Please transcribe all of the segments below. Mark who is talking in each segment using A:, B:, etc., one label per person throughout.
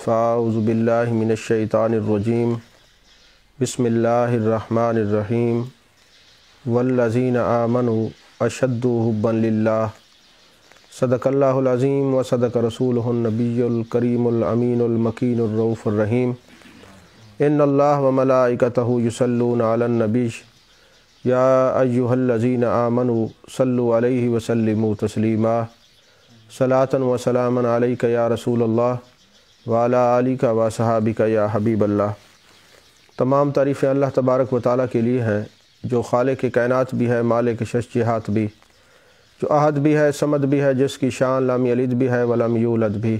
A: فاعوذ باللہ من الشیطان الرجیم بسم اللہ الرحمن الرحیم والذین آمنوا اشد حبا للہ صدق اللہ العظیم و صدق رسولہ النبی الکریم الامین المکین الرؤوف الرحیم ان اللہ و ملائکتہ یصلون علی النبی یا ایہا الذین آمنوا صلوا علیہ وسلموا تسلیما صلاۃ و سلاما علیک یا رسول اللہ وعلیٰ آلک و صحابک یا حبیب اللہ۔ تمام تعریفیں اللہ تبارک و تعالیٰ کے لیے ہیں جو خالق کائنات بھی ہے، مالک شش جہات بھی، جو احد بھی ہے، صمد بھی ہے، جس کی شان لم یلد بھی ہے ولم یولد بھی۔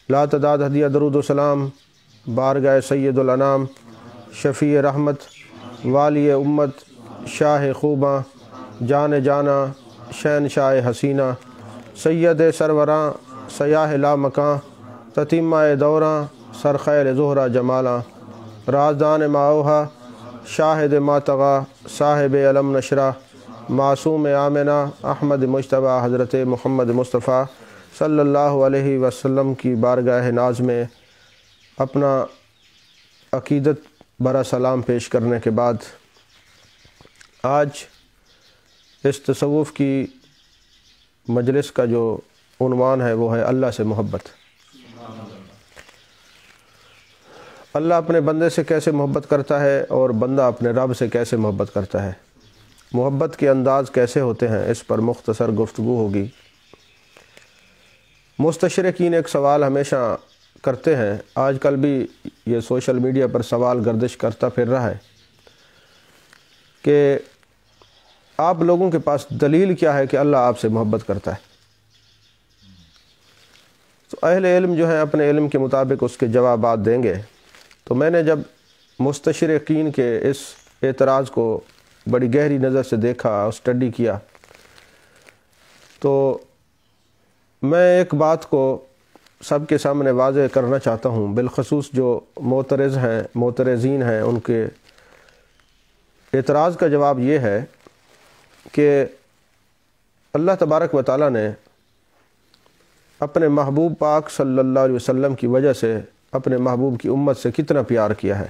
A: لا تعداد ہدیہ درود و سلام بارگاہ سید الانام، شفیع رحمت، والی امت، شاہ خوباں، جان جانا، شہنشاہ حسینہ، سید سروراں، سیاہ لا مکاں، تتیمہ دوراں، سرخیر زہرہ جمالاں، رازدان ماوہا، شاہد ماتغا، صاحب علم نشرہ، معصوم آمنہ، احمد مجتبیٰ حضرت محمد مصطفیٰ صلی اللہ علیہ وسلم کی بارگاہ ناز میں اپنا عقیدت برا سلام پیش کرنے کے بعد آج اس تصوف کی مجلس کا جو عنوان ہے وہ ہے اللہ سے محبت۔ اللہ اپنے بندے سے کیسے محبت کرتا ہے اور بندہ اپنے رب سے کیسے محبت کرتا ہے، محبت کے انداز کیسے ہوتے ہیں، اس پر مختصر گفتگو ہوگی۔ مستشرقین ایک سوال ہمیشہ کرتے ہیں، آج کل بھی یہ سوشل میڈیا پر سوال گردش کرتا پھر رہا ہے کہ آپ لوگوں کے پاس دلیل کیا ہے کہ اللہ آپ سے محبت کرتا ہے؟ تو اہل علم جو ہیں اپنے علم کے مطابق اس کے جوابات دیں گے۔ تو میں نے جب مستشرقین کے اس اعتراض کو بڑی گہری نظر سے دیکھا، اسٹڈی کیا، تو میں ایک بات کو سب کے سامنے واضح کرنا چاہتا ہوں، بالخصوص جو معترضین ہیں ان کے اعتراض کا جواب یہ ہے کہ اللہ تبارک و تعالیٰ نے اپنے محبوب پاک صلی اللہ علیہ وسلم کی وجہ سے اپنے محبوب کی امت سے کتنا پیار کیا ہے۔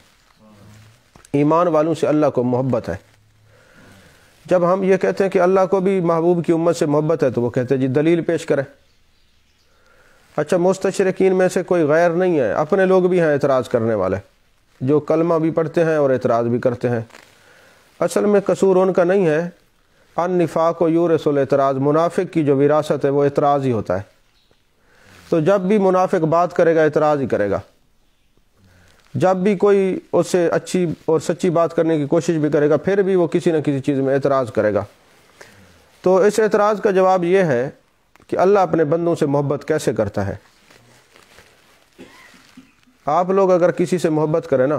A: ایمان والوں سے اللہ کو محبت ہے۔ جب ہم یہ کہتے ہیں کہ اللہ کو بھی محبوب کی امت سے محبت ہے تو وہ کہتے ہیں جی دلیل پیش کریں۔ اچھا، مستشرقین میں سے کوئی غیر نہیں ہے، اپنے لوگ بھی ہیں اعتراض کرنے والے، جو کلمہ بھی پڑھتے ہیں اور اعتراض بھی کرتے ہیں۔ اصل میں قصور ان کا نہیں ہے، النفاق و یورث الاعتراض، منافق کی جو وراثت ہے وہ اعتراض ہی ہوتا ہے۔ تو جب بھی منافق بات کرے گا اعتراض ہی کرے گا، جب بھی کوئی اس سے اچھی اور سچی بات کرنے کی کوشش بھی کرے گا پھر بھی وہ کسی نہ کسی چیز میں اعتراض کرے گا۔ تو اس اعتراض کا جواب یہ ہے کہ اللہ اپنے بندوں سے محبت کیسے کرتا ہے۔ آپ لوگ اگر کسی سے محبت کریں نا،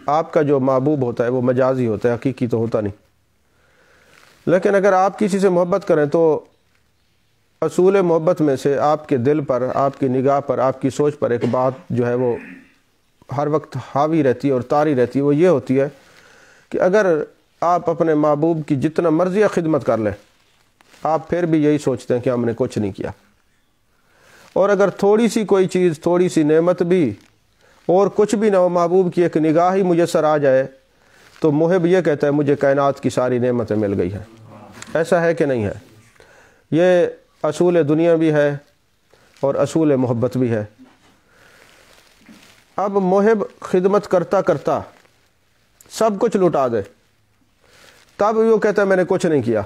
A: آپ کا جو محبوب ہوتا ہے وہ مجازی ہوتا ہے، حقیقی تو ہوتا نہیں۔ لیکن اگر آپ کسی سے محبت کریں تو اصول محبت میں سے آپ کے دل پر، آپ کی نگاہ پر، آپ کی سوچ پر ایک بات جو ہے وہ ہر وقت حاوی رہتی ہے اور طاری رہتی ہے، وہ یہ ہوتی ہے کہ اگر آپ اپنے محبوب کی جتنا مرضی خدمت کر لیں آپ پھر بھی یہی سوچتے ہیں کہ ہم نے کچھ نہیں کیا، اور اگر تھوڑی سی کوئی چیز، تھوڑی سی نعمت بھی اور کچھ بھی نہ ہو، محبوب کی ایک نگاہ ہی میسر آ جائے تو محب یہ کہتا ہے مجھے کائنات کی ساری نعمتیں مل گئی ہیں۔ ایسا ہے کہ نہیں ہے؟ یہ اصول دنیا بھی ہے اور اصول محبت بھی ہے۔ اب محب خدمت کرتا کرتا سب کچھ لٹا دے تب وہ کہتا ہے میں نے کچھ نہیں کیا،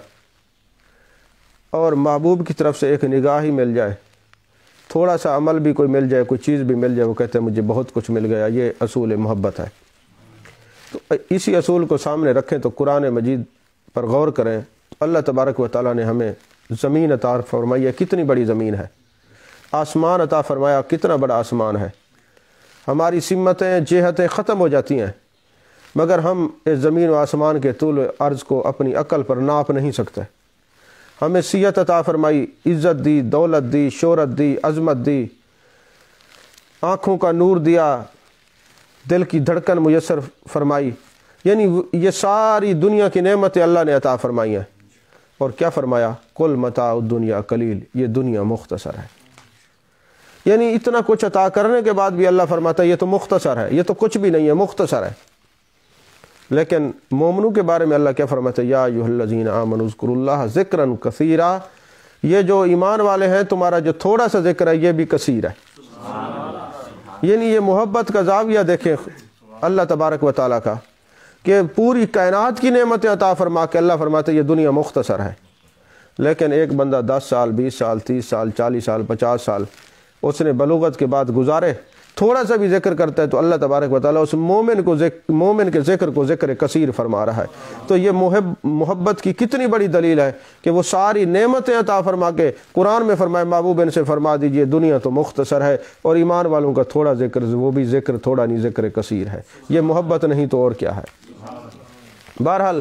A: اور محبوب کی طرف سے ایک نگاہ ہی مل جائے، تھوڑا سا عمل بھی کوئی مل جائے، کوئی چیز بھی مل جائے، وہ کہتے ہیں مجھے بہت کچھ مل گیا۔ یہ اصول محبت ہے۔ تو اسی اصول کو سامنے رکھیں تو قرآن مجید پر غور کریں۔ اللہ تبارک و تعالیٰ نے ہمیں زمین عطا فرمائی ہے، کتنی بڑی زمین ہے، آسمان عطا فرمایا، کتنا بڑا آسمان ہے۔ ہماری سمتیں، جہتیں ختم ہو جاتی ہیں مگر ہم اس زمین و آسمان کے طول و عرض کو اپنی عقل پر ناپ نہیں سکتے۔ ہمیں صحت عطا فرمائی، عزت دی، دولت دی، شہرت دی، عظمت دی، آنکھوں کا نور دیا، دل کی دھڑکن میسر فرمائی، یعنی یہ ساری دنیا کی نعمتیں اللہ نے عطا فرمائی ہیں۔ اور کیا فرمایا؟ کل متاع الدنیا قلیل، یہ دنیا مختصر ہے۔ یعنی اتنا کچھ عطا کرنے کے بعد بھی اللہ فرماتا ہے یہ تو مختصر ہے، یہ تو کچھ بھی نہیں ہے، مختصر ہے۔ لیکن مومنوں کے بارے میں اللہ کیا فرماتا ہے؟ یا ایھا الذین آمنوا اذکروا اللہ ذکرا کثیرا، یہ جو ایمان والے ہیں تمہارا جو تھوڑا سا ذکر ہے یہ بھی کثیر ہے۔ یعنی یہ محبت کا زاویہ دیکھیں اللہ تبارک و تعالیٰ کا، کہ پوری کائنات کی نعمتیں عطا فرما کے اللہ فرماتے ہیں یہ دنیا مختصر ہے، لیکن ایک بندہ 10 سال 20 سال 30 سال 40 سال 50 سال اس نے بلوغت کے بعد گزارے، تھوڑا سا بھی ذکر کرتا ہے تو اللہ تبارک و تعالیٰ اس مومن کے ذکر کو ذکر کثیر فرما رہا ہے۔ تو یہ محبت کی کتنی بڑی دلیل ہے کہ وہ ساری نعمتیں عطا فرما کے قرآن میں فرمائے محبوب ان سے فرما دیجئے دنیا تو مختصر ہے، اور ایمان والوں کا تھوڑا ذکر وہ بھی ذکر تھوڑا نہیں ذکر کثیر ہے۔ یہ محبت نہیں تو اور کیا ہے؟ بہرحال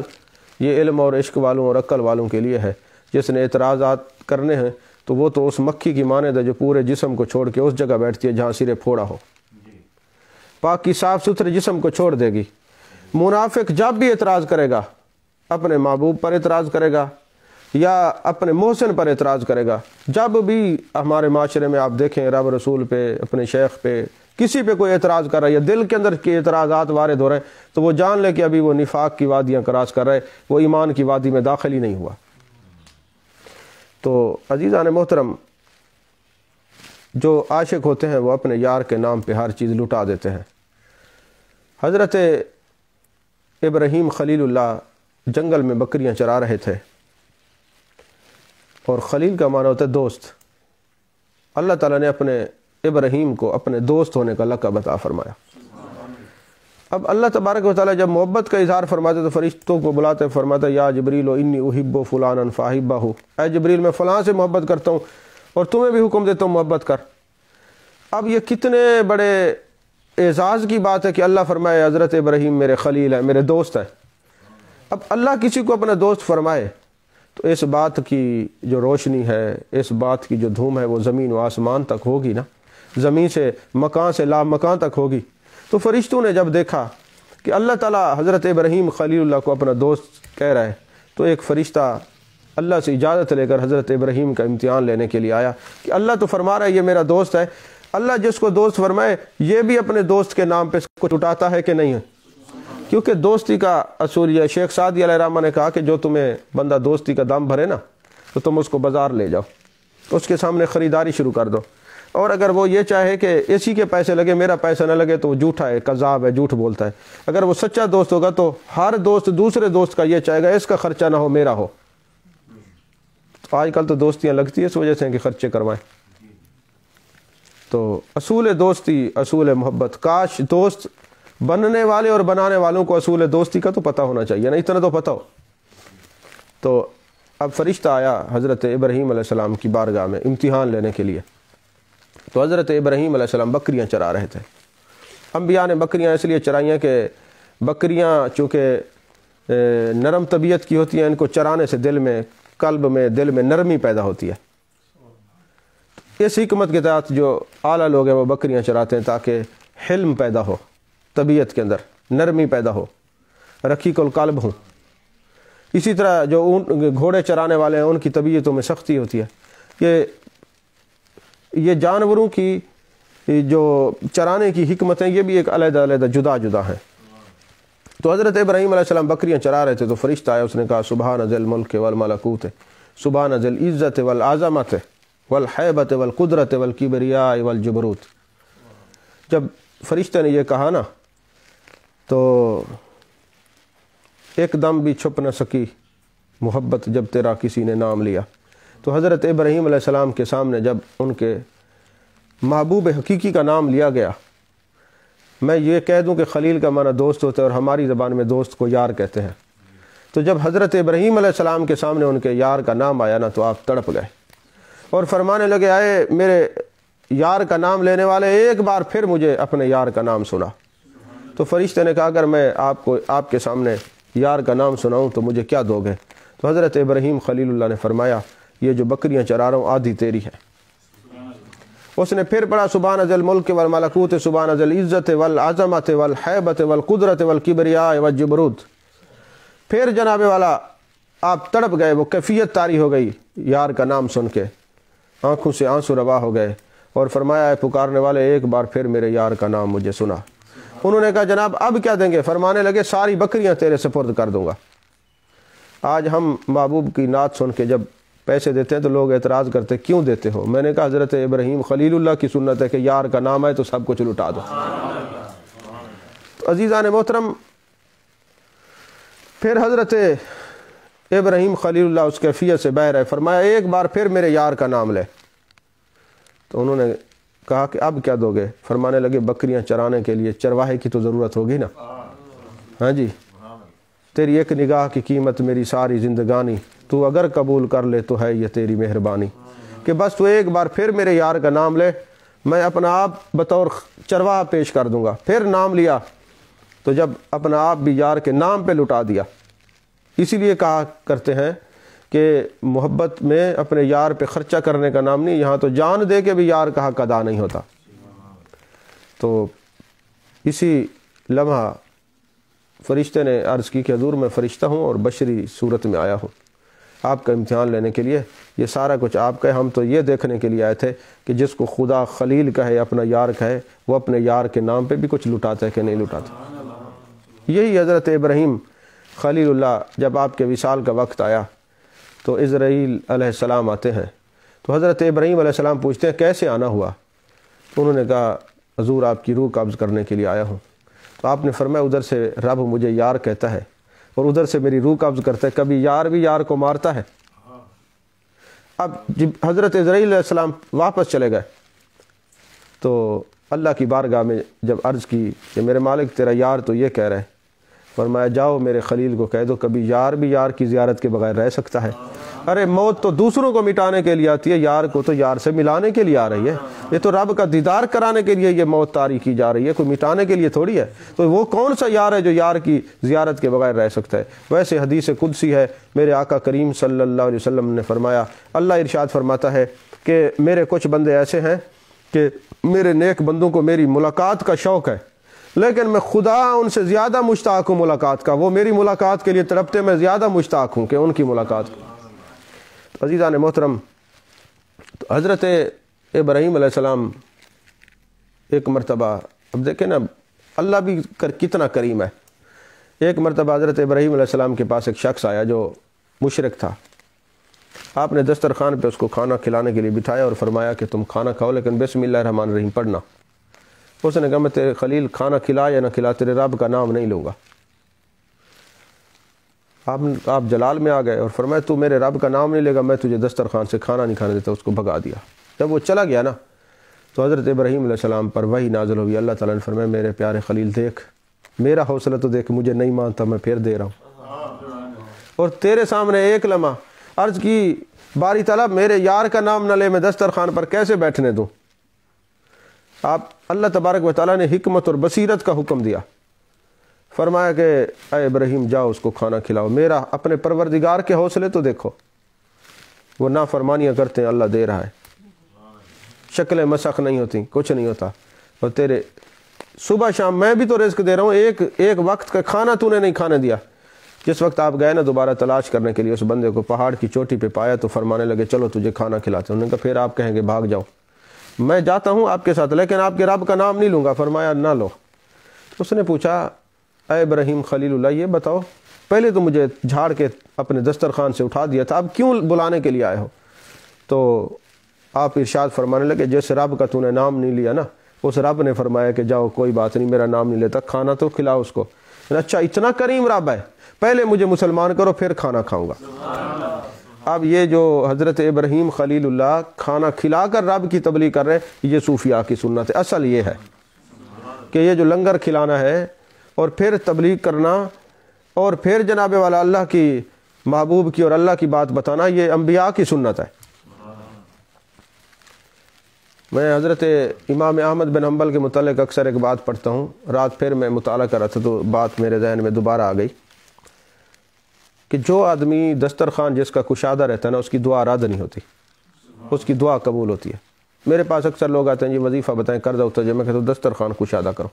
A: یہ علم اور عشق والوں اور عقل والوں کے لیے ہے، جس نے اعتراضات کرنے ہیں تو وہ تو اس مکھی کی مانند ہے جو پورے جسم کو چھوڑ کے اس جگہ بیٹھتی ہے جہاں سرے پھوڑا ہو، پاک کی صاف ستھرے جسم کو چھوڑ دے گی۔ منافق جب بھی اعتراض کرے گا اپنے محبوب پر اعتراض کرے گا یا اپنے محسن پر اعتراض کرے گا، جب بھی ہمارے معاشرے میں آپ دیکھیں رب رسول پہ اپنے شیخ پہ کسی پہ کوئی اعتراض کر رہا ہے یا دل کے اندر کے اعتراضات وارد ہو رہے ہیں تو وہ جان لے کہ ابھی وہ نفاق کی وادیاں کراس کر رہے، وہ ایمان کی وادی میں داخل ہی نہیں ہوا۔ تو عزیزان محترم، جو عاشق ہوتے ہیں وہ اپنے یار کے نام پہ ہر چیز لٹا دیتے ہیں۔ حضرت ابراہیم خلیل اللہ جنگل میں بکریاں چرا رہے تھے، اور خلیل کا معنی ہوتا ہے دوست۔ اللہ تعالیٰ نے اپنے ابراہیم کو اپنے دوست ہونے کا لقب عطا فرمایا۔ اب اللہ تبارک و تعالیٰ جب محبت کا اظہار فرماتے تو فرشتوں کو بلاتے، فرماتا یا جبریل انی احب فلانا فاحبہ، اے جبریل میں فلاں سے محبت کرتا ہوں اور تمہیں بھی حکم دیتا ہوں محبت کر۔ اب یہ کتنے بڑے اعزاز کی بات ہے کہ اللہ فرمائے حضرت ابراہیم میرے خلیل ہے، میرے دوست ہے۔ اب اللہ کسی کو اپنا دوست فرمائے تو اس بات کی جو روشنی ہے، اس بات کی جو دھوم ہے وہ زمین و آسمان تک ہوگی نا، زمین سے مکان سے لا مکان تک ہوگی۔ تو فرشتوں نے جب دیکھا کہ اللہ تعالیٰ حضرت ابراہیم خلیل اللہ کو اپنا دوست کہہ رہا ہے تو ایک فرشتہ اللہ سے اجازت لے کر حضرت ابراہیم کا امتحان لینے کے لیے آیا کہ اللہ تو فرما رہا ہے یہ میرا دوست ہے، اللہ جس کو دوست فرمائے یہ بھی اپنے دوست کے نام پہ کچھ اٹھاتا ہے کہ نہیں ہے؟ کیونکہ دوستی کا اصول یہ، شیخ سعدی علیہ الرحمہ نے کہا کہ جو تمہیں بندہ دوستی کا دم بھرے نا تو تم اس کو بازار لے جاؤ، اس کے سامنے خریداری شروع کر دو، اور اگر وہ یہ چاہے کہ اسی کے پیسے لگے میرا پیسہ نہ لگے تو وہ جھوٹا ہے، کذاب ہے، جھوٹ بولتا ہے۔ اگر وہ سچا دوست ہوگا تو ہر دوست دوسرے دوست کا یہ چاہے گا اس کا خرچہ نہ ہو میرا ہو۔ تو آج کل تو دوستیاں لگتی ہے اس وجہ سے کہ خرچے کروائیں۔ تو اصول دوستی، اصول محبت، کاش دوست بننے والے اور بنانے والوں کو اصول دوستی کا تو پتہ ہونا چاہیے نا، اتنا تو پتہ ہو۔ تو اب فرشتہ آیا حضرت ابراہیم علیہ السلام کی بارگاہ میں امتحان لینے کے لیے۔ تو حضرت ابراہیم علیہ السلام بکریاں چرا رہے تھے۔ انبیاء نے بکریاں اس لیے چرائیں کہ بکریاں چونکہ نرم طبیعت کی ہوتی ہیں، ان کو چرانے سے دل میں، قلب میں، دل میں نرمی پیدا ہوتی ہے۔ اس حکمت کے تحت جو اعلیٰ لوگ ہیں وہ بکریاں چراتے ہیں تاکہ حلم پیدا ہو، طبیعت کے اندر نرمی پیدا ہو، رقیق القلب ہوں۔ اسی طرح جو گھوڑے چرانے والے ہیں ان کی طبیعتوں میں سختی ہوتی ہے۔ یہ جانوروں کی جو چرانے کی حکمتیں یہ بھی ایک علیحدہ علیحدہ جدا جدا ہیں۔ تو حضرت ابراہیم علیہ السلام بکریاں چرا رہے تھے تو فرشتہ آیا، اس نے کہا سبحان ذی الملک والملکوت، سبحان ذی العزت والعظمت والحیبت والقدرت والکبریاء والجبروت۔ جب فرشتہ نے یہ کہا نا تو ایک دم بھی چھپ نہ سکی محبت جب تیرا کسی نے نام لیا۔ تو حضرت ابراہیم علیہ السلام کے سامنے جب ان کے محبوب حقیقی کا نام لیا گیا، میں یہ کہہ دوں کہ خلیل کا معنی دوست ہوتا ہے اور ہماری زبان میں دوست کو یار کہتے ہیں۔ تو جب حضرت ابراہیم علیہ السلام کے سامنے ان کے یار کا نام آیا نا تو آپ تڑپ گئے اور فرمانے لگے آئے میرے یار کا نام لینے والے، ایک بار پھر مجھے اپنے یار کا نام سنا۔ تو فرشتے نے کہا اگر میں آپ کے سامنے یار کا نام سناؤں تو مجھے کیا دو گے؟ تو حضرت ابراہیم خلیل اللہ نے فرمایا یہ جو بکریاں چرا رہا ہوں آدھی تیری ہے۔ اس نے پھر پڑھا سبحان ذی الملک والملکوت، سبحان ذی العزت والعظمت والحیبت والقدرت والکبریاء والجبروت۔ پھر جناب والا آپ تڑپ گئے، وہ کیفیت طاری ہو گئی یار کا نام سن کے، آنکھوں سے آنسو روا ہو گئے اور فرمایا اے پکارنے والے ایک بار پھر میرے یار کا نام مجھے سنا۔ انہوں نے کہا جناب اب کیا دیں گے؟ فرمانے لگے ساری بکریاں تیرے سپرد کر دوں گا۔ آج ہم محبوب کی نعت سن کے جب پیسے دیتے ہیں تو لوگ اعتراض کرتے کیوں دیتے ہو؟ میں نے کہا حضرت ابراہیم خلیل اللہ کی سنت ہے کہ یار کا نام ہے تو سب کچھ لٹا دو۔ تو عزیزان محترم، پھر حضرت ابراہیم خلیل اللہ اس کیفیت سے باہر ہے، فرمایا ایک بار پھر میرے یار کا نام لے۔ تو انہوں نے کہا کہ اب کیا دو گے؟ فرمانے لگے بکریاں چرانے کے لیے چرواہے کی تو ضرورت ہوگی نا، ہاں جی، تیری ایک نگاہ کی قیمت میری ساری زندگانی، تو اگر قبول کر لے تو ہے یہ تیری مہربانی، کہ بس تو ایک بار پھر میرے یار کا نام لے، میں اپنا آپ بطور چرواہا پیش کر دوں گا۔ پھر نام لیا تو جب اپنا آپ بھی یار کے نام پہ لٹا دیا۔ اسی لیے کہا کرتے ہیں کہ محبت میں اپنے یار پہ خرچہ کرنے کا نام نہیں، یہاں تو جان دے کے بھی یار کا حق ادا نہیں ہوتا۔ تو اسی لمحہ فرشتے نے عرض کی کہ حضور میں فرشتہ ہوں اور بشری صورت میں آیا ہوں آپ کا امتحان لینے کے لیے، یہ سارا کچھ آپ کا ہے، ہم تو یہ دیکھنے کے لیے آئے تھے کہ جس کو خدا خلیل کہے، اپنا یار کہے، وہ اپنے یار کے نام پہ بھی کچھ لٹاتا ہے کہ نہیں لٹاتا۔ یہی حضرت ابراہیم خلیل اللہ جب آپ کے وصال کا وقت آیا تو اسرائیل علیہ السلام آتے ہیں، تو حضرت ابراہیم علیہ السلام پوچھتے ہیں کیسے آنا ہوا؟ انہوں نے کہا حضور آپ کی روح قبض کرنے کے لیے آیا ہوں۔ تو آپ نے فرمایا ادھر سے رب مجھے یار کہتا ہے اور ادھر سے میری روح قبض کرتا ہے، کبھی یار بھی یار کو مارتا ہے؟ اب جب حضرت اسرائیل علیہ السلام واپس چلے گئے تو اللہ کی بارگاہ میں جب عرض کی کہ میرے مالک تیرا یار تو یہ کہہ رہا ہے، فرمایا جاؤ میرے خلیل کو کہہ دو کبھی یار بھی یار کی زیارت کے بغیر رہ سکتا ہے؟ ارے موت تو دوسروں کو مٹانے کے لیے آتی ہے، یار کو تو یار سے ملانے کے لیے آ رہی ہے۔ یہ تو رب کا دیدار کرانے کے لیے یہ موت طاری کی جا رہی ہے، کوئی مٹانے کے لیے تھوڑی ہے۔ تو وہ کون سا یار ہے جو یار کی زیارت کے بغیر رہ سکتا ہے؟ ویسے حدیث قدسی ہے، میرے آقا کریم صلی اللہ علیہ وسلم نے فرمایا، اللہ ارشاد فرماتا ہے کہ میرے کچھ بندے ایسے ہیں کہ میرے نیک بندوں کو میری ملاقات کا شوق ہے، لیکن میں خدا ان سے زیادہ مشتاق ہوں ملاقات کا، وہ میری ملاقات کے لیے تڑپتے، میں زیادہ مشتاق ہوں کہ ان کی ملاقات کو۔ عزیزان محترم، تو حضرت ابراہیم علیہ السلام ایک مرتبہ، اب دیکھیں نا اللہ بھی کتنا کریم ہے، ایک مرتبہ حضرت ابراہیم علیہ السلام کے پاس ایک شخص آیا جو مشرک تھا۔ آپ نے دسترخوان پہ اس کو کھانا کھلانے کے لیے بٹھایا اور فرمایا کہ تم کھانا کھاؤ لیکن بسم اللہ الرحمن الرحیم پڑھنا۔ اس نے کہا میں تیرے خلیل کھانا کھلا یا نہ کھلا تیرے رب کا نام نہیں لوں گا۔ آپ جلال میں آ گئے اور فرمایا تو میرے رب کا نام نہیں لے گا میں تجھے دسترخوان سے کھانا نہیں کھانے دیتا، اس کو بھگا دیا۔ جب وہ چلا گیا نا تو حضرت ابراہیم علیہ السلام پر وحی نازل ہوئی، اللہ تعالیٰ نے فرمایا میرے پیارے خلیل دیکھ میرا حوصلہ تو دیکھ، مجھے نہیں مانتا میں پھر دے رہا ہوں، اور تیرے سامنے ایک لمحہ عرض کی باری طلب میرے یار کا نام نہ لے میں دسترخوان پر کیسے بیٹھنے دوں؟ آپ اللہ تبارک و تعالیٰ نے حکمت اور بصیرت کا حکم دیا، فرمایا کہ اے ابراہیم جاؤ اس کو کھانا کھلاؤ، میرا اپنے پروردگار کے حوصلے تو دیکھو، وہ نافرمانیاں کرتے ہیں اللہ دے رہا ہے، شکلیں مسخ نہیں ہوتی، کچھ نہیں ہوتا، اور تیرے صبح شام میں بھی تو رزق دے رہا ہوں، ایک وقت کا کھانا تو نے نہیں کھانے دیا۔ جس وقت آپ گئے نا دوبارہ تلاش کرنے کے لیے اس بندے کو پہاڑ کی چوٹی پہ پایا تو فرمانے لگے چلو تجھے کھانا کھلاتے ہیں۔ انہوں نے کہا پھر آپ کہیں گے بھاگ جاؤ، میں جاتا ہوں آپ کے ساتھ لیکن آپ کے رب کا نام نہیں لوں گا۔ فرمایا نہ لو۔ اس نے پوچھا اے ابراہیم خلیل اللہ یہ بتاؤ پہلے تو مجھے جھاڑ کے اپنے دسترخوان سے اٹھا دیا تھا، اب کیوں بلانے کے لیے آئے ہو؟ تو آپ ارشاد فرمانے لگے جس رب کا تو نے نام نہیں لیا نا اس رب نے فرمایا کہ جاؤ کوئی بات نہیں میرا نام نہیں لیتا، کھانا تو کھلاؤ اس کو۔ اچھا اتنا کریم رب ہے، پہلے مجھے مسلمان کرو پھر کھانا کھاؤں گا۔ اب یہ جو حضرت ابراہیم خلیل اللہ کھانا کھلا کر رب کی تبلیغ کر رہے ہیں یہ صوفیاء کی سنت ہے۔ اصل یہ ہے کہ یہ جو لنگر کھلانا ہے اور پھر تبلیغ کرنا اور پھر جناب والا اللہ کی محبوب کی اور اللہ کی بات بتانا یہ انبیاء کی سنت ہے۔ میں حضرت امام احمد بن حنبل کے متعلق اکثر ایک بات پڑھتا ہوں، رات پھر میں مطالعہ کر رہا تھا تو بات میرے ذہن میں دوبارہ آ گئی کہ جو آدمی دسترخوان جس کا کشادہ رہتا ہے نا اس کی دعا رد نہیں ہوتی، اس کی دعا قبول ہوتی ہے۔ میرے پاس اکثر لوگ آتے ہیں جی وظیفہ بتائیں قرضہ اتر جائے، میں کہتا ہوں دسترخوان کشادہ کرو،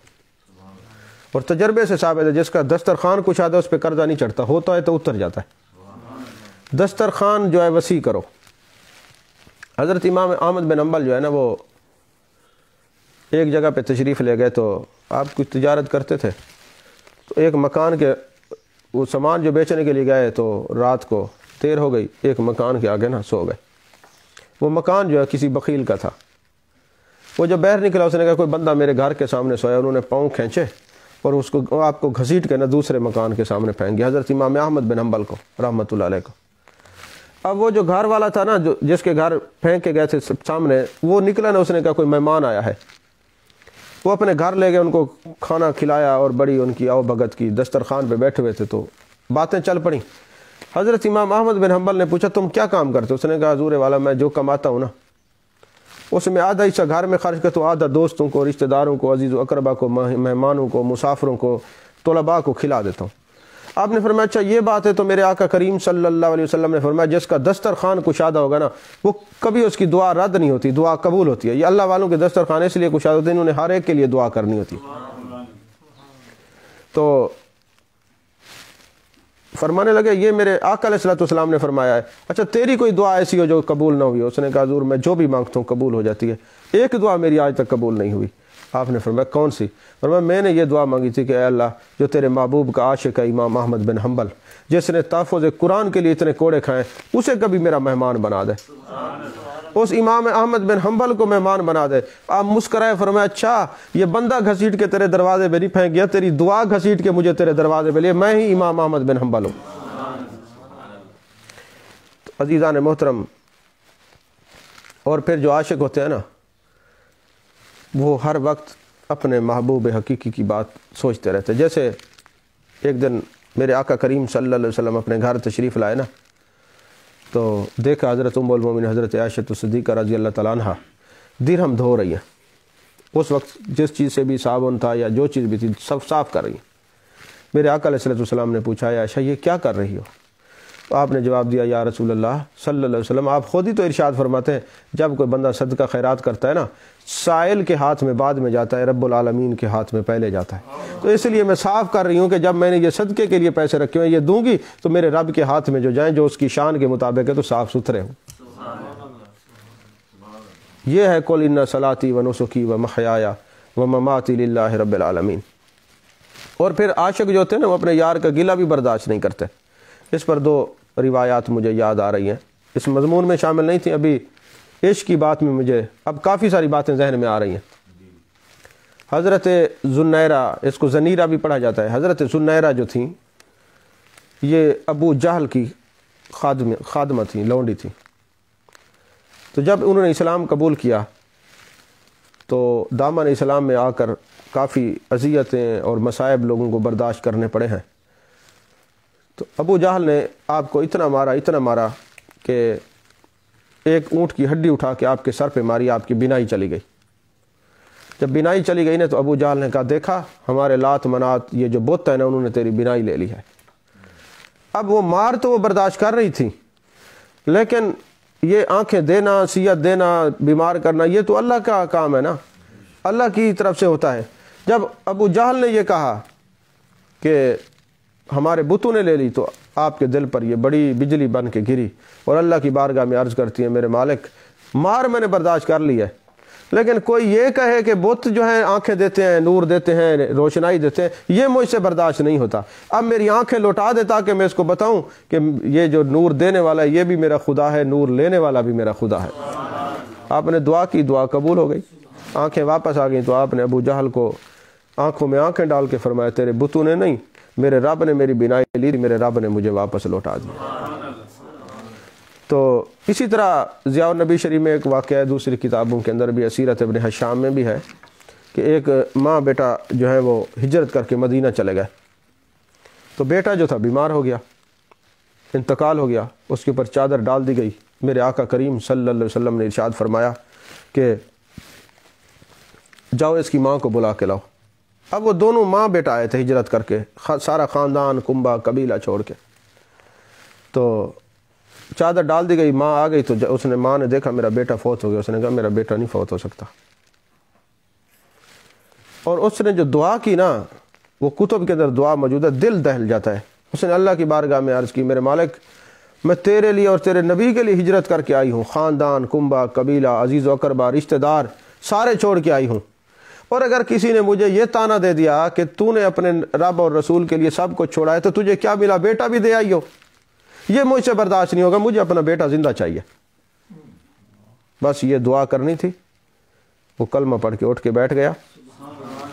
A: اور تجربے سے ثابت ہے جس کا دسترخوان کشادہ اس پہ قرضہ نہیں چڑھتا، ہوتا ہے تو اتر جاتا ہے۔ دسترخوان جو ہے وسیع کرو۔ حضرت امام احمد بن حنبل جو ہے نا وہ ایک جگہ پہ تشریف لے گئے تو آپ کچھ تجارت کرتے تھے، تو ایک مکان کے وہ سامان جو بیچنے کے لیے گئے تو رات کو دیر ہو گئی، ایک مکان کے آگے نا سو گئے۔ وہ مکان جو ہے کسی بخیل کا تھا۔ وہ جب باہر نکلا اس نے کہا کوئی بندہ میرے گھر کے سامنے سویا، انہوں نے پاؤں کھینچے اور اس کو آپ کو گھسیٹ کے نا دوسرے مکان کے سامنے پھینک گیا، حضرت امام احمد بن حنبل کو رحمۃ اللہ علیہ کو۔ اب وہ جو گھر والا تھا نا جس کے گھر پھینک کے گئے تھے سامنے، وہ نکلا نا، اس نے کہا کوئی مہمان آیا ہے۔ وہ اپنے گھر لے گئے، ان کو کھانا کھلایا اور بڑی ان کی آؤ بھگت کی، دسترخوان پہ بیٹھے ہوئے تھے تو باتیں چل پڑیں۔ حضرت امام احمد بن حنبل نے پوچھا تم کیا کام کرتے ہو؟ اس نے کہا حضور والا میں جو کماتا ہوں نا اس میں آدھا حصہ گھر میں خرچ کرتا ہوں، آدھا دوستوں کو، رشتہ داروں کو، عزیز و اقربا کو، مہمانوں کو، مسافروں کو، طلباء کو کھلا دیتا ہوں۔ آپ نے فرمایا اچھا یہ بات ہے تو میرے آقا کریم صلی اللہ علیہ وسلم نے فرمایا جس کا دسترخوان کشادہ ہوگا نا وہ کبھی اس کی دعا رد نہیں ہوتی، دعا قبول ہوتی ہے۔ یہ اللہ والوں کے دسترخوان اس لیے کشادہ ہوتے ہیں، انہوں نے ہر ایک کے لیے دعا کرنی ہوتی۔ تو فرمانے لگے یہ میرے آقا علیہ الصلوۃ والسلام نے فرمایا ہے، اچھا تیری کوئی دعا ایسی ہو جو قبول نہ ہوئی ہو؟ اس نے کہا حضور میں جو بھی مانگتا ہوں قبول ہو جاتی ہے، ایک دعا میری آج تک قبول نہیں ہوئی۔ آپ نے فرمایا کون سی؟ فرمایا میں نے یہ دعا مانگی تھی کہ اے اللہ جو تیرے محبوب کا عاشق ہے امام احمد بن حنبل، جس نے تحفظ قرآن کے لیے اتنے کوڑے کھائے، اسے کبھی میرا مہمان بنا دے، اس امام احمد بن حنبل کو مہمان بنا دے۔ آپ مسکرائے، فرمایا اچھا یہ بندہ گھسیٹ کے تیرے دروازے پہ نہیں پھینک گیا، تیری دعا گھسیٹ کے مجھے تیرے دروازے پہ لے، میں ہی امام احمد بن حنبل ہوں۔ عزیزان محترم، اور پھر جو عاشق ہوتے ہیں نا وہ ہر وقت اپنے محبوب حقیقی کی بات سوچتے رہتے ہیں۔ جیسے ایک دن میرے آقا کریم صلی اللہ علیہ وسلم اپنے گھر تشریف لائے نا تو دیکھا حضرت ام المومنین حضرت عائشہ صدیقہ رضی اللہ تعالیٰ عنہ درہم دھو رہی ہیں۔ اس وقت جس چیز سے بھی صابن تھا یا جو چیز بھی تھی سب صاف کر رہی ہیں۔ میرے آقا علیہ السلام نے پوچھا یا عائشہ یہ کیا کر رہی ہو؟ تو آپ نے جواب دیا یا رسول اللہ صلی اللہ علیہ وسلم آپ خود ہی تو ارشاد فرماتے ہیں جب کوئی بندہ صدقہ خیرات کرتا ہے نا سائل کے ہاتھ میں بعد میں جاتا ہے، رب العالمین کے ہاتھ میں پہلے جاتا ہے۔ تو اس لیے میں صاف کر رہی ہوں کہ جب میں نے یہ صدقے کے لیے پیسے رکھے ہوئے یہ دوں گی تو میرے رب کے ہاتھ میں جو جائیں جو اس کی شان کے مطابق ہے تو صاف ستھرے ہوں۔ یہ ہے قل ان صلاتی و نسکی و محیایا و مماتی للہ رب العالمین۔ اور پھر عاشق جو ہوتے ہیں نا وہ اپنے یار کا گلہ بھی برداشت نہیں کرتے۔ اس پر دو روایات مجھے یاد آ رہی ہیں، اس مضمون میں شامل نہیں تھیں، ابھی عشق کی بات میں مجھے اب کافی ساری باتیں ذہن میں آ رہی ہیں۔ حضرت ذوالنیرہ، اس کو زنیرہ بھی پڑھا جاتا ہے، حضرت ذوالنیرہ جو تھیں یہ ابو جہل کی خادمہ تھیں، لونڈی تھیں۔ تو جب انہوں نے اسلام قبول کیا تو دامن اسلام میں آ کر کافی اذیتیں اور مصائب لوگوں کو برداشت کرنے پڑے ہیں۔ تو ابو جہل نے آپ کو اتنا مارا کہ ایک اونٹ کی ہڈی اٹھا کے آپ کے سر پہ ماری، آپ کی بینائی چلی گئی۔ جب بینائی چلی گئی نا تو ابو جہل نے کہا دیکھا ہمارے لات منات یہ جو بت ہے نا انہوں نے تیری بینائی لے لی ہے۔ اب وہ مار تو وہ برداشت کر رہی تھی لیکن یہ آنکھیں دینا، صحت دینا، بیمار کرنا یہ تو اللہ کا کام ہے نا، اللہ کی طرف سے ہوتا ہے۔ جب ابو جہل نے یہ کہا کہ ہمارے بتوں نے لے لی تو آپ کے دل پر یہ بڑی بجلی بن کے گری اور اللہ کی بارگاہ میں عرض کرتی ہے میرے مالک مار میں نے برداشت کر لی ہے لیکن کوئی یہ کہے کہ بت جو ہیں آنکھیں دیتے ہیں، نور دیتے ہیں، روشنائی دیتے ہیں، یہ مجھ سے برداشت نہیں ہوتا، اب میری آنکھیں لوٹا دے تاکہ میں اس کو بتاؤں کہ یہ جو نور دینے والا ہے یہ بھی میرا خدا ہے، نور لینے والا بھی میرا خدا ہے۔ آپ نے دعا کی، دعا قبول ہو گئی، آنکھیں واپس آ گئیں۔ تو آپ نے ابو جہل کو آنکھوں میں آنکھیں ڈال کے فرمایا تیرے بتوں نے نہیں، میرے رب نے میری بینائی لی، میرے رب نے مجھے واپس لوٹا دیا۔ تو اسی طرح ضیاء النبی شریف میں ایک واقعہ ہے، دوسری کتابوں کے اندر بھی، سیرت ابن حشام میں بھی ہے کہ ایک ماں بیٹا جو ہے وہ ہجرت کر کے مدینہ چلے گئے تو بیٹا جو تھا بیمار ہو گیا، انتقال ہو گیا، اس کے اوپر چادر ڈال دی گئی۔ میرے آقا کریم صلی اللہ علیہ وسلم نے ارشاد فرمایا کہ جاؤ اس کی ماں کو بلا کے لاؤ۔ اب وہ دونوں ماں بیٹا آئے تھے ہجرت کر کے، سارا خاندان کنبہ قبیلہ چھوڑ کے، تو چادر ڈال دی گئی، ماں آ گئی تو اس نے ماں نے دیکھا میرا بیٹا فوت ہو گیا، اس نے کہا میرا بیٹا نہیں فوت ہو سکتا، اور اس نے جو دعا کی نا وہ کتب کے اندر دعا موجود ہے، دل دہل جاتا ہے۔ اس نے اللہ کی بارگاہ میں عرض کی میرے مالک میں تیرے لیے اور تیرے نبی کے لیے ہجرت کر کے آئی ہوں، خاندان کنبہ قبیلہ عزیز و اقربا رشتہ دار سارے چھوڑ کے آئی ہوں، اور اگر کسی نے مجھے یہ تانا دے دیا کہ تو نے اپنے رب اور رسول کے لیے سب کچھ چھوڑا ہے تو تجھے کیا ملا، بیٹا بھی دے آئی ہو، یہ مجھ سے برداشت نہیں ہوگا، مجھے اپنا بیٹا زندہ چاہیے۔ بس یہ دعا کرنی تھی، وہ کلمہ پڑھ کے اٹھ کے بیٹھ گیا۔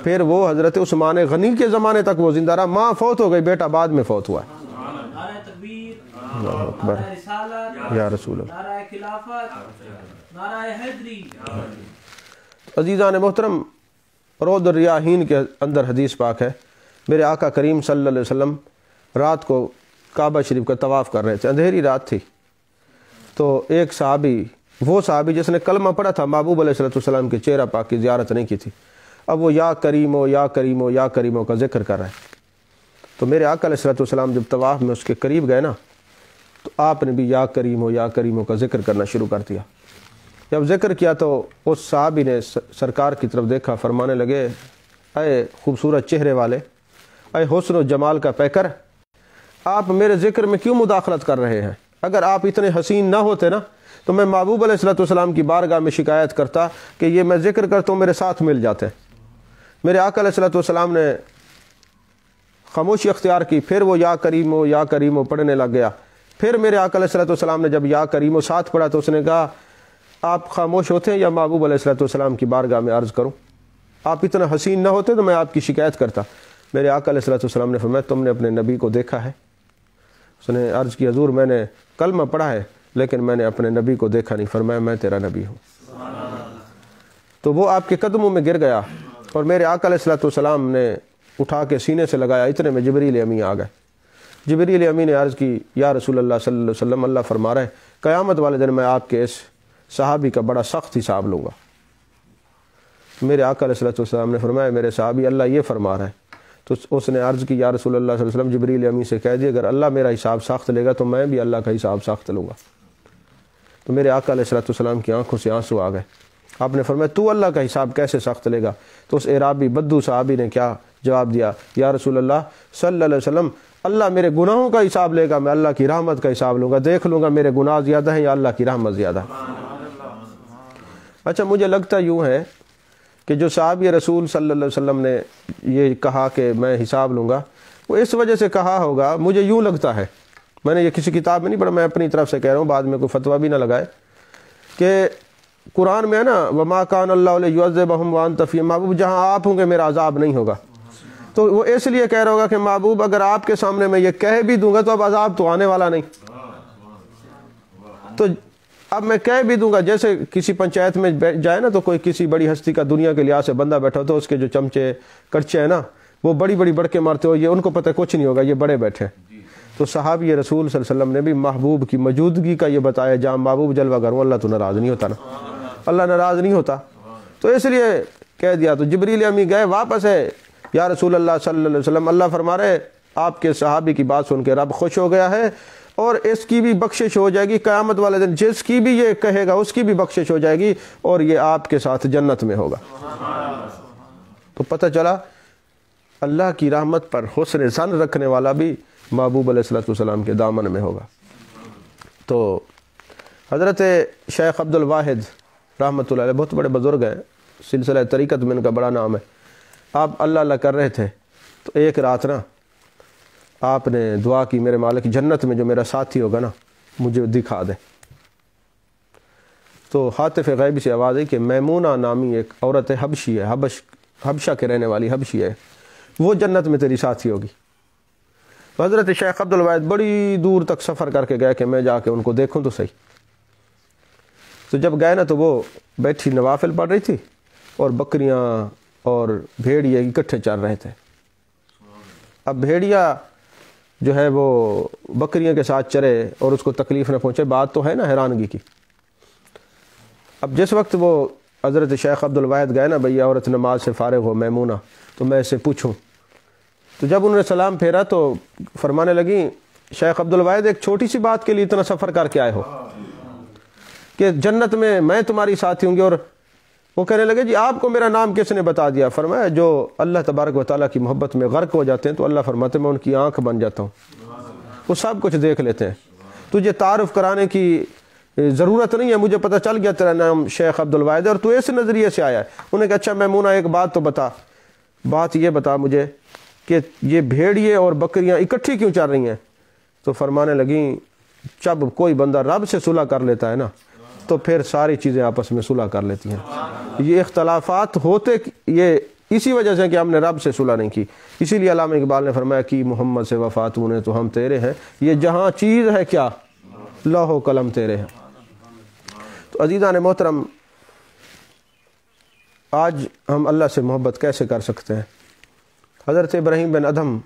A: پھر وہ حضرت عثمان غنی کے زمانے تک وہ زندہ رہا، ماں فوت ہو گئی، بیٹا بعد میں فوت ہوا ہے۔ اللہ اکبر یا رسول اللہ۔ عزیزان محترم، روض الریاحین کے اندر حدیث پاک ہے، میرے آقا کریم صلی اللہ علیہ وسلم رات کو کعبہ شریف کا طواف کر رہے تھے، اندھیری رات تھی، تو ایک صحابی، وہ صحابی جس نے کلمہ پڑھا تھا، محبوب علیہ السلام کے چہرہ پاک کی زیارت نہیں کی تھی، اب وہ یا کریمو یا کریمو یا کریمو کا ذکر کر رہا ہے۔ تو میرے آقا علیہ السلام جب طواف میں اس کے قریب گئے نا، تو آپ نے بھی یا کریمو کا ذکر کرنا شروع کر دیا۔ جب ذکر کیا تو اس صحابی نے سرکار کی طرف دیکھا، فرمانے لگے، اے خوبصورت چہرے والے، اے حسن و جمال کا پیکر، آپ میرے ذکر میں کیوں مداخلت کر رہے ہیں؟ اگر آپ اتنے حسین نہ ہوتے نا تو میں محبوب علیہ السلام کی بارگاہ میں شکایت کرتا کہ یہ میں ذکر کرتا ہوں، میرے ساتھ مل جاتے ہیں۔ میرے آقا علیہ السلام نے خاموشی اختیار کی، پھر وہ یا کریمو پڑھنے لگ گیا۔ پھر میرے آقا علیہ السلام نے جب یا کریمو ساتھ پڑھا تو اس نے کہا، آپ خاموش ہوتے ہیں یا محبوب علیہ السلام کی بارگاہ میں عرض کروں؟ آپ اتنا حسین نہ ہوتے تو میں آپ کی شکایت کرتا۔ میرے آقا علیہ السلام نے فرمایا، تم نے اپنے نبی کو دیکھا ہے؟ اس نے عرض کی، حضور میں نے کلمہ پڑھا ہے لیکن میں نے اپنے نبی کو دیکھا نہیں۔ فرمایا، میں تیرا نبی ہوں۔ تو وہ آپ کے قدموں میں گر گیا اور میرے آقا علیہ السلام نے اٹھا کے سینے سے لگایا، اتنے میں جبریل امی آ گئے۔ جبریل امی نے عرض کی، یا رسول اللہ صلی اللہ علیہ وسلم، اللہ فرما رہا ہے قیامت والے دن میں آپ کے اس صحابی کا بڑا سخت حساب لوں گا۔ میرے آقا علیہ السلام نے فرمایا، میرے صحابی اللہ یہ فرما رہا ہے۔ تو اس نے عرض کی، یا رسول اللہ صلی اللہ علیہ وسلم، جبریل امی سے کہہ دیا اگر اللہ میرا حساب سخت لے گا تو میں بھی اللہ کا حساب سخت لوں گا۔ تو میرے آقا علیہ السلام کی آنکھوں سے آنسو آ گئے۔ آپ نے فرمایا، تو اللہ کا حساب کیسے سخت لے گا؟ تو اس اعرابی بدو صحابی نے کیا جواب دیا، یا رسول اللہ صلی اللہ علیہ وسلم، اللہ میرے گناہوں کا حساب لے گا، میں اللہ کی رحمت کا حساب لوں گا، دیکھ لوں گا میرے گناہ زیادہ ہیں یا اللہ کی رحمت زیادہ ہے۔ اچھا، مجھے لگتا یوں ہے کہ جو صحابی رسول صلی اللہ علیہ وسلم نے یہ کہا کہ میں حساب لوں گا، وہ اس وجہ سے کہا ہوگا، مجھے یوں لگتا ہے، میں نے یہ کسی کتاب میں نہیں پڑھا، میں اپنی طرف سے کہہ رہا ہوں، بعد میں کوئی فتویٰ بھی نہ لگائے، کہ قرآن میں ہے نا، وَمَا كَانَ اللَّهُ لِيُعَذِّبَهُمْ وَأَنْتَ فِيهِمْ، محبوب جہاں آپ ہوں گے میرا عذاب نہیں ہوگا۔ تو وہ اس لیے کہہ رہا ہوگا کہ محبوب اگر آپ کے سامنے میں یہ کہہ بھی دوں گا تو اب عذاب تو آنے والا نہیں، تو اب میں کہہ بھی دوں گا، جیسے کسی پنچایت میں جائے نا تو کوئی کسی بڑی ہستی کا دنیا کے لحاظ سے بندہ بیٹھا تو اس کے جو چمچے کڑچے ہیں نا وہ بڑی بڑی بڑکے مارتے ہو، یہ ان کو پتہ کچھ نہیں ہوگا، یہ بڑے بیٹھے ہیں۔ تو صحابی رسول صلی اللہ علیہ وسلم نے بھی محبوب کی موجودگی کا یہ بتایا، جہاں محبوب جلوہ گر ہوں اللہ تو ناراض نہیں ہوتا نا، اللہ ناراض نہیں ہوتا، تو اس لیے کہہ دیا۔ تو جبریل امی گئے واپس ہے، یا رسول اللہ صلی اللہ علیہ وسلم، اللہ فرما رہے آپ کے صحابی کی بات سن کے رب خوش ہو گیا ہے اور اس کی بھی بخشش ہو جائے گی قیامت والے دن، جس کی بھی یہ کہے گا اس کی بھی بخشش ہو جائے گی اور یہ آپ کے ساتھ جنت میں ہوگا۔ تو پتہ چلا اللہ کی رحمت پر حسن ظن رکھنے والا بھی محبوب علیہ السلام کے دامن میں ہوگا۔ تو حضرت شیخ عبد الواحد رحمۃ اللہ علیہ بہت بڑے بزرگ ہیں، سلسلہ طریقت میں ان کا بڑا نام ہے۔ آپ اللہ اللہ کر رہے تھے تو ایک رات نا آپ نے دعا کی، میرے مالک جنت میں جو میرا ساتھی ہوگا نا مجھے دکھا دے۔ تو حاطف غیبی سے آواز آئی کہ میمونہ نامی ایک عورت ہے، حبشی ہے، حبشہ کے رہنے والی حبشی ہے، وہ جنت میں تیری ساتھی ہوگی۔ تو حضرت شیخ عبد الواحد بڑی دور تک سفر کر کے گئے کہ میں جا کے ان کو دیکھوں تو صحیح۔ تو جب گئے نا تو وہ بیٹھی نوافل پڑھ رہی تھی اور بکریاں اور بھیڑیے اکٹھے چر رہے تھے۔ اب بھیڑیا جو ہے وہ بکریوں کے ساتھ چرے اور اس کو تکلیف نہ پہنچے، بات تو ہے نا حیرانگی کی۔ اب جس وقت وہ حضرت شیخ عبد الواحد گئے نا، بھئی عورت نماز سے فارغ ہو میمونہ، تو میں اسے پوچھوں، تو جب انہوں نے سلام پھیرا تو فرمانے لگی، شیخ عبد الواحد ایک چھوٹی سی بات کے لیے اتنا سفر کر کے آئے ہو کہ جنت میں تمہاری ساتھی ہوں گی؟ اور وہ کہنے لگے، جی آپ کو میرا نام کس نے بتا دیا؟ فرمایا جو اللہ تبارک و تعالیٰ کی محبت میں غرق ہو جاتے ہیں تو اللہ فرماتے ہیں میں ان کی آنکھ بن جاتا ہوں، وہ سب کچھ دیکھ لیتے ہیں، تجھے تعارف کرانے کی ضرورت نہیں ہے، مجھے پتہ چل گیا تیرا نام شیخ عبد الواحد ہے اور تو اس نظریے سے آیا ہے۔ انہوں نے کہا اچھا میمونہ ایک بات تو بتا، بات یہ بتا مجھے کہ یہ بھیڑیے اور بکریاں اکٹھی کیوں چل رہی ہیں؟ تو فرمانے لگیں جب کوئی بندہ رب سے صلح کر لیتا ہے نا تو پھر ساری چیزیں آپس میں صلح کر لیتی ہیں۔ یہ اختلافات ہوتے یہ اسی وجہ سے کہ ہم نے رب سے صلح نہیں کی۔ اسی لیے علامہ اقبال نے فرمایا کہ محمد سے وفات نے تو ہم تیرے ہیں، یہ جہاں چیز ہے کیا لوح و قلم تیرے ہیں۔ تو عزیزان محترم، آج ہم اللہ سے محبت کیسے کر سکتے ہیں؟ حضرت ابراہیم بن ادھم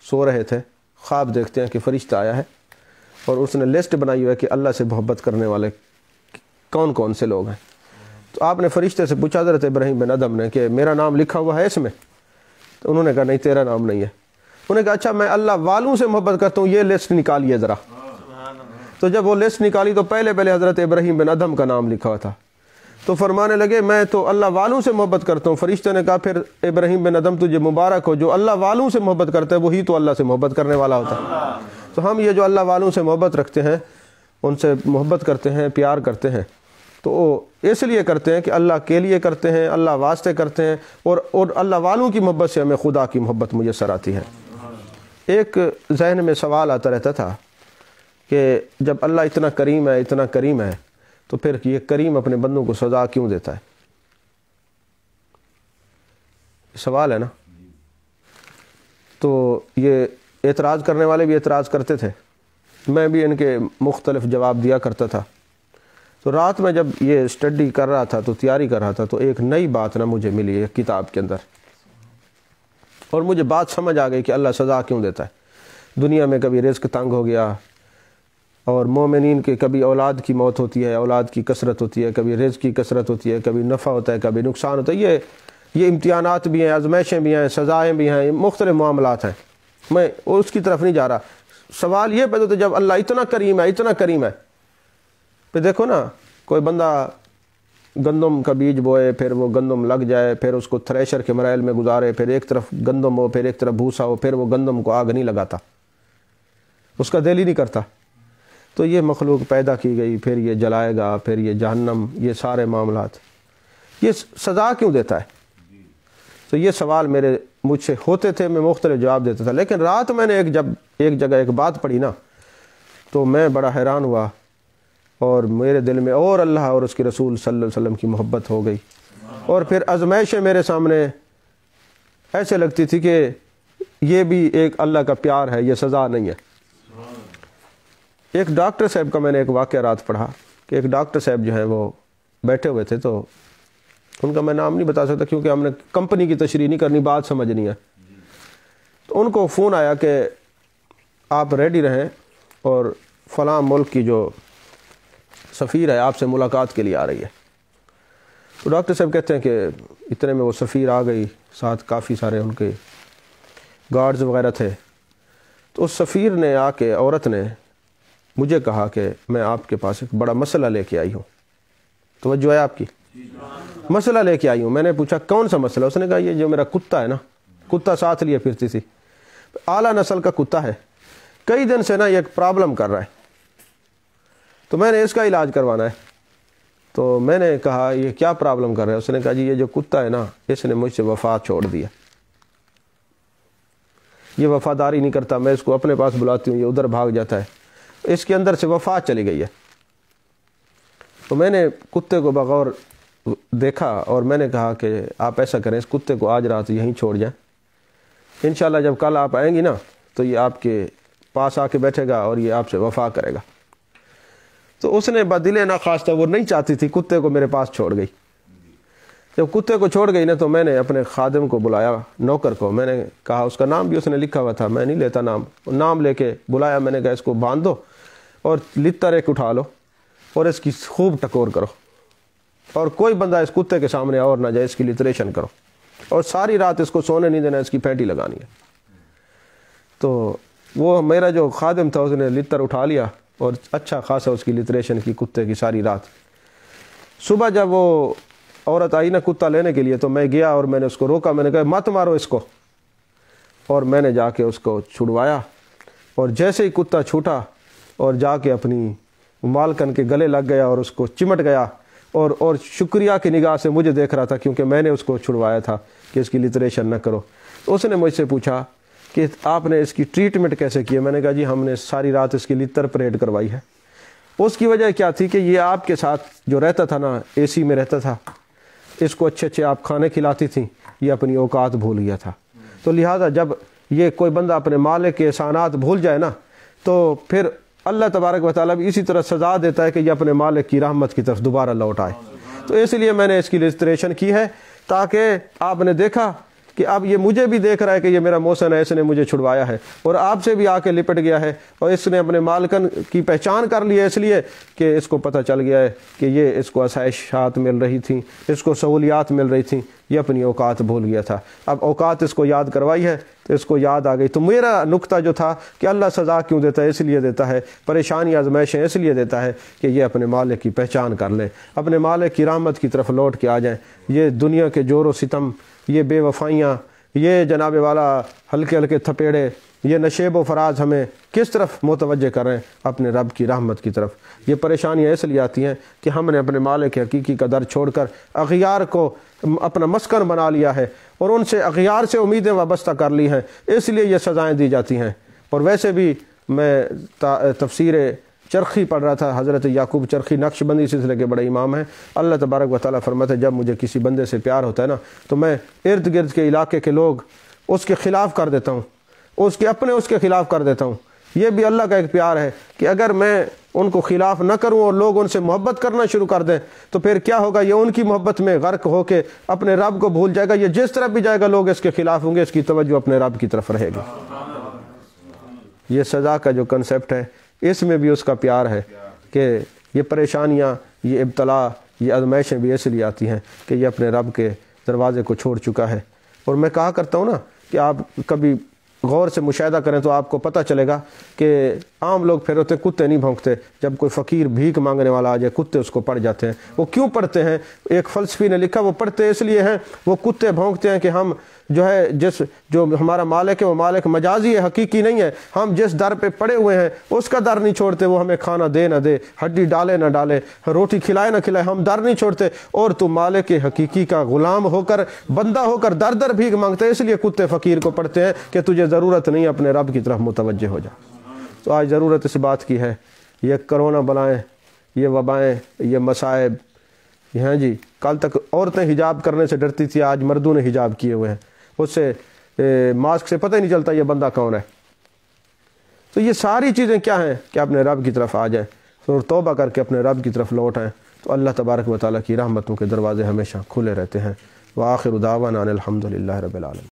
A: سو رہے تھے، خواب دیکھتے ہیں کہ فرشتہ آیا ہے اور اس نے لسٹ بنائی ہوئی ہے کہ اللہ سے محبت کرنے والے کون کون سے لوگ ہیں۔ تو آپ نے فرشتے سے پوچھا حضرت ابراہیم بن ادھم نے کہ میرا نام لکھا ہوا ہے اس میں؟ تو انہوں نے کہا نہیں تیرا نام نہیں ہے۔ انہوں نے کہا اچھا میں اللہ والوں سے محبت کرتا ہوں، یہ لسٹ نکالیے ذرا۔ تو جب وہ لسٹ نکالی تو پہلے حضرت ابراہیم بن ادھم کا نام لکھا ہوا تھا۔ تو فرمانے لگے میں تو اللہ والوں سے محبت کرتا ہوں۔ فرشتے نے کہا پھر ابراہیم بن ادھم تجھے مبارک ہو، جو اللہ والوں سے محبت کرتا ہے وہی تو اللہ سے محبت کرنے والا ہوتا ہے۔ تو ہم یہ جو اللہ والوں سے محبت رکھتے ہیں، ان سے محبت کرتے ہیں، پیار کرتے ہیں، تو اس لیے کرتے ہیں کہ اللہ کے لیے کرتے ہیں، اللہ واسطے کرتے ہیں، اور اللہ والوں کی محبت سے ہمیں خدا کی محبت میسر آتی ہے۔ ایک ذہن میں سوال آتا رہتا تھا کہ جب اللہ اتنا کریم ہے، اتنا کریم ہے، تو پھر یہ کریم اپنے بندوں کو سزا کیوں دیتا ہے؟ سوال ہے نا۔ تو یہ اعتراض کرنے والے بھی اعتراض کرتے تھے، میں بھی ان کے مختلف جواب دیا کرتا تھا۔ تو رات میں جب یہ اسٹڈی کر رہا تھا تو تیاری کر رہا تھا تو ایک نئی بات نا مجھے ملی ایک کتاب کے اندر، اور مجھے بات سمجھ آ گئی کہ اللہ سزا کیوں دیتا ہے۔ دنیا میں کبھی رزق تنگ ہو گیا، اور مومنین کے کبھی اولاد کی موت ہوتی ہے، اولاد کی کثرت ہوتی ہے، کبھی رزق کی کثرت ہوتی ہے، کبھی نفع ہوتا ہے، کبھی نقصان ہوتا ہے۔ یہ امتحانات بھی ہیں، آزمائشیں بھی ہیں، سزائیں بھی ہیں، مختلف معاملات ہیں۔ میں اس کی طرف نہیں جا رہا۔ سوال یہ پیدا ہوتا ہے جب اللہ اتنا کریم ہے، اتنا کریم ہے، پھر دیکھو نا کوئی بندہ گندم کا بیج بوئے، پھر وہ گندم لگ جائے، پھر اس کو تھریشر کے مراحل میں گزارے، پھر ایک طرف گندم ہو، پھر ایک طرف بھوسا ہو، پھر وہ گندم کو آگ نہیں لگاتا، اس کا دل ہی نہیں کرتا۔ تو یہ مخلوق پیدا کی گئی، پھر یہ جلائے گا، پھر یہ جہنم، یہ سارے معاملات، یہ سزا کیوں دیتا ہے؟ تو یہ سوال مجھ سے ہوتے تھے، میں مختلف جواب دیتا تھا۔ لیکن رات میں نے جب ایک جگہ ایک بات پڑھی نا تو میں بڑا حیران ہوا، اور میرے دل میں اور اللہ اور اس کے رسول صلی اللہ علیہ وسلم کی محبت ہو گئی، اور پھر آزمائشیں میرے سامنے ایسے لگتی تھی کہ یہ بھی ایک اللہ کا پیار ہے، یہ سزا نہیں ہے۔ ایک ڈاکٹر صاحب کا میں نے ایک واقعہ رات پڑھا کہ ایک ڈاکٹر صاحب جو ہیں وہ بیٹھے ہوئے تھے، تو ان کا میں نام نہیں بتا سکتا کیونکہ ہم نے کمپنی کی تشریح نہیں کرنی، بات سمجھنی ہے۔ تو ان کو فون آیا کہ آپ ریڈی رہیں اور فلاں ملک کی جو سفیر ہے آپ سے ملاقات کے لیے آ رہی ہے۔ تو ڈاکٹر صاحب کہتے ہیں کہ اتنے میں وہ سفیر آ گئی، ساتھ کافی سارے ان کے گارڈز وغیرہ تھے۔ تو اس سفیر نے آ کے، عورت نے مجھے کہا کہ میں آپ کے پاس ایک بڑا مسئلہ لے کے آئی ہوں۔ توجہ ہے آپ کی؟ مسئلہ لے کے آئی ہوں۔ میں نے پوچھا کون سا مسئلہ؟ اس نے کہا یہ جو میرا کتا ہے نا، کتا ساتھ لیے پھرتی تھی، اعلیٰ نسل کا کتا ہے، کئی دن سے نا یہ ایک پرابلم کر رہا ہے، تو میں نے اس کا علاج کروانا ہے۔ تو میں نے کہا یہ کیا پرابلم کر رہا ہے؟ اس نے کہا جی یہ جو کتا ہے نا اس نے مجھ سے وفا چھوڑ دیا، یہ وفاداری نہیں کرتا، میں اس کو اپنے پاس بلاتی ہوں یہ ادھر بھاگ جاتا ہے، اس کے اندر سے وفا چلی گئی ہے۔ تو میں نے کتے کو بغور دیکھا اور میں نے کہا کہ آپ ایسا کریں، اس کتے کو آج رات یہیں چھوڑ جائیں، انشاءاللہ جب کل آپ آئیں گی نا تو یہ آپ کے پاس آ کے بیٹھے گا اور یہ آپ سے وفا کرے گا۔ تو اس نے بدل ناخواستہ، وہ نہیں چاہتی تھی، کتے کو میرے پاس چھوڑ گئی۔ جب کتے کو چھوڑ گئی نا تو میں نے اپنے خادم کو بلایا، نوکر کو، میں نے کہا اس کا نام بھی اس نے لکھا ہوا تھا، میں نہیں لیتا نام لے کے بلایا، میں نے کہا اس کو باندھ دو اور لتر ایک اٹھا لو اور اس کی خوب ٹکور کرو، اور کوئی بندہ اس کتے کے سامنے اور نہ جائے، اس کی لٹریشن کرو، اور ساری رات اس کو سونے نہیں دینا، اس کی پھینٹی لگانی ہے۔ تو وہ میرا جو خادم تھا اس نے لتر اٹھا لیا اور اچھا خاصا اس کی لٹریشن کی کتے کی ساری رات۔ صبح جب وہ عورت آئی نا کتا لینے کے لیے تو میں گیا اور میں نے اس کو روکا، میں نے کہا مت مارو اس کو، اور میں نے جا کے اس کو چھڑوایا، اور جیسے ہی کتا چھوٹا اور جا کے اپنی مالکن کے گلے لگ گیا اور اس کو چمٹ گیا اور شکریہ کی نگاہ سے مجھے دیکھ رہا تھا، کیونکہ میں نے اس کو چھڑوایا تھا کہ اس کی لٹریشن نہ کرو۔ تو اس نے مجھ سے پوچھا کہ آپ نے اس کی ٹریٹمنٹ کیسے کی ہے؟ میں نے کہا جی ہم نے ساری رات اس کی لتر پریڈ کروائی ہے۔ اس کی وجہ کیا تھی کہ یہ آپ کے ساتھ جو رہتا تھا نا، اے سی میں رہتا تھا، اس کو اچھے اچھے آپ کھانے کھلاتی تھیں، یہ اپنی اوقات بھول گیا تھا۔ تو لہٰذا جب یہ کوئی بندہ اپنے مالک کے احسانات بھول جائے نا، تو پھر اللہ تبارک و تعالیٰ بھی اسی طرح سزا دیتا ہے کہ یہ اپنے مالک کی رحمت کی طرف دوبارہ لوٹ آئے۔ تو اس لیے میں نے اس کی رجسٹریشن کی ہے، تاکہ آپ نے دیکھا کہ اب یہ مجھے بھی دیکھ رہا ہے کہ یہ میرا محسن ہے، اس نے مجھے چھڑوایا ہے، اور آپ سے بھی آ کے لپٹ گیا ہے، اور اس نے اپنے مالکن کی پہچان کر لی ہے، اس لیے کہ اس کو پتہ چل گیا ہے کہ یہ اس کو آسائشات مل رہی تھیں، اس کو سہولیات مل رہی تھیں، یہ اپنی اوقات بھول گیا تھا۔ اب اوقات اس کو یاد کروائی ہے تو اس کو یاد آ گئی۔ تو میرا نقطہ جو تھا کہ اللہ سزا کیوں دیتا ہے، اس لیے دیتا ہے، پریشانی آزمائشیں اس لیے دیتا ہے کہ یہ اپنے مالک کی پہچان کر لیں، اپنے مالک کی رحمت کی طرف لوٹ کے آ جائیں۔ یہ دنیا کے جور و ستم، یہ بے وفائیاں، یہ جناب والا ہلکے ہلکے تھپیڑے، یہ نشیب و فراز ہمیں کس طرف متوجہ کر رہے ہیں؟ اپنے رب کی رحمت کی طرف۔ یہ پریشانیاں اس لیے آتی ہیں کہ ہم نے اپنے مالک حقیقی کا در چھوڑ کر اغیار کو اپنا مسکن بنا لیا ہے، اور ان سے اغیار سے امیدیں وابستہ کر لی ہیں، اس لیے یہ سزائیں دی جاتی ہیں۔ اور ویسے بھی میں تفسیر چرخی پڑھ رہا تھا، حضرت یعقوب چرخی نقش بندی سلسلے کے بڑے امام ہیں۔ اللہ تبارک و تعالیٰ فرماتے ہیں جب مجھے کسی بندے سے پیار ہوتا ہے نا، تو میں ارد گرد کے علاقے کے لوگ اس کے خلاف کر دیتا ہوں، اس کے خلاف کر دیتا ہوں۔ یہ بھی اللہ کا ایک پیار ہے کہ اگر میں ان کو خلاف نہ کروں اور لوگ ان سے محبت کرنا شروع کر دیں تو پھر کیا ہوگا؟ یہ ان کی محبت میں غرق ہو کے اپنے رب کو بھول جائے گا۔ یہ جس طرف بھی جائے گا لوگ اس کے خلاف ہوں گے، اس کی توجہ اپنے رب کی طرف رہے گی۔ یہ سزا کا جو کنسیپٹ ہے، اس میں بھی اس کا پیار ہے کہ یہ پریشانیاں، یہ ابتلا، یہ آزمائشیں بھی اس لیے آتی ہیں کہ یہ اپنے رب کے دروازے کو چھوڑ چکا ہے۔ اور میں کہا کرتا ہوں نا کہ آپ کبھی غور سے مشاہدہ کریں تو آپ کو پتہ چلے گا کہ عام لوگ پھر ہوتے کتے نہیں بھونکتے، جب کوئی فقیر بھیک مانگنے والا آ جائے کتے اس کو پڑ جاتے ہیں۔ وہ کیوں پڑھتے ہیں؟ ایک فلسفی نے لکھا وہ پڑھتے اس لیے ہیں، وہ کتے بھونکتے ہیں کہ ہم جو ہے جو ہمارا مالک ہے وہ مالک مجازی ہے، حقیقی نہیں ہے۔ ہم جس در پہ پڑے ہوئے ہیں اس کا در نہیں چھوڑتے، وہ ہمیں کھانا دے نہ دے، ہڈی ڈالے نہ ڈالے، روٹی کھلائے نہ کھلائے، ہم در نہیں چھوڑتے۔ اور تو مالک حقیقی کا غلام ہو کر، بندہ ہو کر در در بھیک مانگتے ہیں، اس لیے کتے فقیر کو پڑھتے ہیں کہ تجھے ضرورت نہیں، اپنے رب کی طرف متوجہ ہو جا۔ تو آج ضرورت اس بات کی ہے، یہ کرونا بلائیں، یہ وبائیں، یہ مصائب، ہاں جی، کل تک عورتیں حجاب کرنے سے ڈرتی تھی، آج مردوں نے حجاب کیے ہوئے ہیں، اس سے ماسک سے پتہ ہی نہیں چلتا یہ بندہ کون ہے۔ تو یہ ساری چیزیں کیا ہیں کہ اپنے رب کی طرف آ جائیں اور توبہ کر کے اپنے رب کی طرف لوٹ آئیں، تو اللہ تبارک و تعالیٰ کی رحمتوں کے دروازے ہمیشہ کھلے رہتے ہیں۔ وآخر دعوانا ان الحمد للہ رب العالمین۔